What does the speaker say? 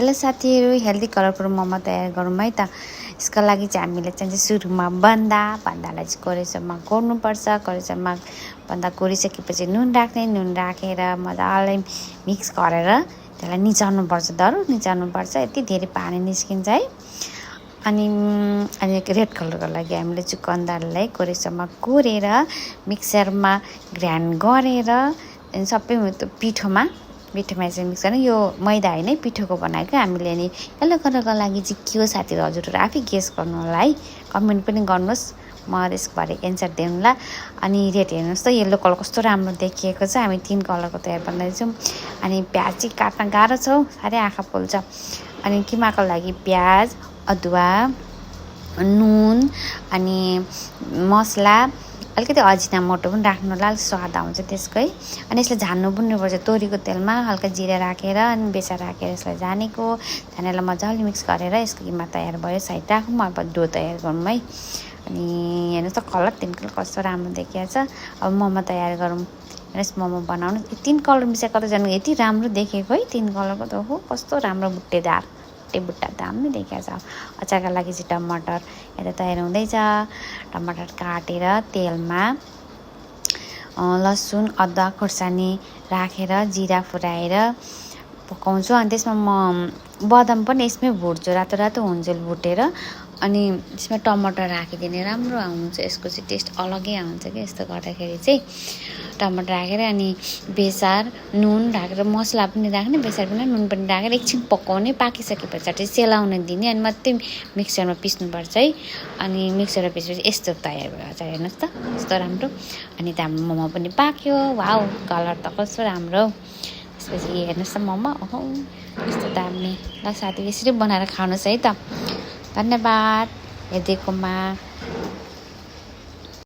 Hello साथीहरू, healthy colourful momo तयार गरौँ है त। यसको लागि चाहिँ हामीले चाहिँ सुरुमा बन्दालाई चाहिँ कोरेसोमा कोर्नुपर्छ। कोरेसोमा बन्दा कोरिसकेपछि नुन राखेर मजाले मिक्स गरेर त्यसलाई निचार्नुपर्छ। निचार्नुपर्छ, यति धेरै पानी निस्किन्छ है। अनि रेड कलरको लागि हामीले चुकन्दरलाई कोरेसोमा कोरेर मिक्सरमा ग्राइन्ड गरेर सबै पिठोमा चाहिँ मिक्स गर्ने। यो मैदा होइन, पिठोको बनाएको। हामीले नि येल्लो कलरको लागि चाहिँ के हो साथीहरू, हजुरहरू आफै गेस गर्नु होला है, कमेन्ट पनि गर्नुहोस्, म त्यसको बारे एन्सर दिउँला। अनि रेड हेर्नुहोस् त, येल्लो कलर कस्तो राम्रो देखिएको छ। हामी 3 कलरको तयार बनाउँदैछौँ। अनि प्याज चाहिँ काट्न गाह्रो छ, साह्रै आँखा पोल्छ। अनि किमाको लागि प्याज, अदुवा, नुन, अनि मसला, अलिकति अजिनामोटो पनि राख्नु होला, अलिक स्वाद आउँछ त्यसको है। अनि यसलाई झान्नु पर्नुपर्छ। तोरीको तेलमा हल्का जिरा राखेर अनि बेसार राखेर यसलाई झानेलाई मजाले मिक्स गरेर यसको किमा तयार भयो। साइड राखौँ, अब डो तयार गरौँ है। अनि हेर्नुहोस् त, कलर 3 कलर कस्तो राम्रो देखिएको छ। अब मोमो तयार गरौँ। हेर्नुहोस्, मोमो बनाउनु 3 कलर मिसाएको त झन् यति राम्रो देखेको है। 3 कलरको त हो, कस्तो राम्रो बुट्टा दामी देखिएको छ। अचारका लागि चाहिँ टमाटर यता तयार हुँदैछ। टमाटर काटेर तेलमा लसुन, अदुवा, खोर्सानी राखेर जिरा फुराएर पकाउँछु। अनि त्यसमा म बदाम पनि यसमै भुट्छु, रातो हुन्जेल भुटेर। अनि त्यसमा टमाटर राखिदिने राम्रो आउँछ। यसको चाहिँ टेस्ट अलग्गै आउँछ कि यस्तो गर्दाखेरि चाहिँ। टमाटर राखेर अनि बेसार, नुन राखेर, मसला पनि राख्ने, बेसार पनि, नुन पनि राखेर एकछिन पकाउने। पाकिसके पछाडि सेलाउन दिने अनि मात्रै मिक्सरमा पिस्नुपर्छ है। अनि मिक्सरमा पिसेपछि यस्तो तयार भयो अचार। हेर्नुहोस् त, यस्तो राम्रो। अनि त हाम्रो मोमो पनि पाक्यो। वाउ, कलर त कस्तो राम्रो। त्यसपछि हेर्नुहोस् त मोमो, ओहो कस्तो दामी। ल साथी, यसरी बनाएर खानुहोस् है त। धन्यवाद हेरिदिएकोमा।